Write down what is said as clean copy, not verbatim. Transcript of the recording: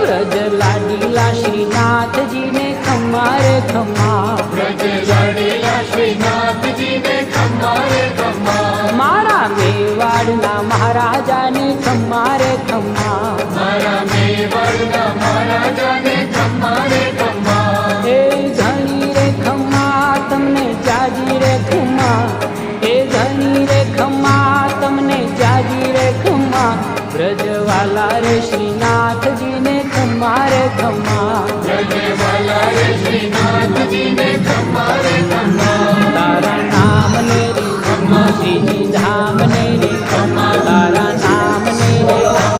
ब्रज लाडीला श्रीनाथ जी ने खम्मा रे खम्मा ब्रज लाडीला श्रीनाथ जी ने खम्मा रे खम्मा मारा मेवाड़ना महाराजा ने खम्मा रे खम्मा मारा मेवाड़ना महाराजा ने खम्मा रे खम्मा ए धनी रे खम्मा तमने जाजी रे खम्मा ए धनी रे खम्मा तमने जाजी रे खम्मा ब्रजवाला रे श्रीनाथ जी ने खम्मा रे खम्मा ब्रजवाला रे श्रीनाथ जी ने खम्मा रे खम्मा तारा नाम ने रे खम्मा श्री धाम ने रे खम्मा तारा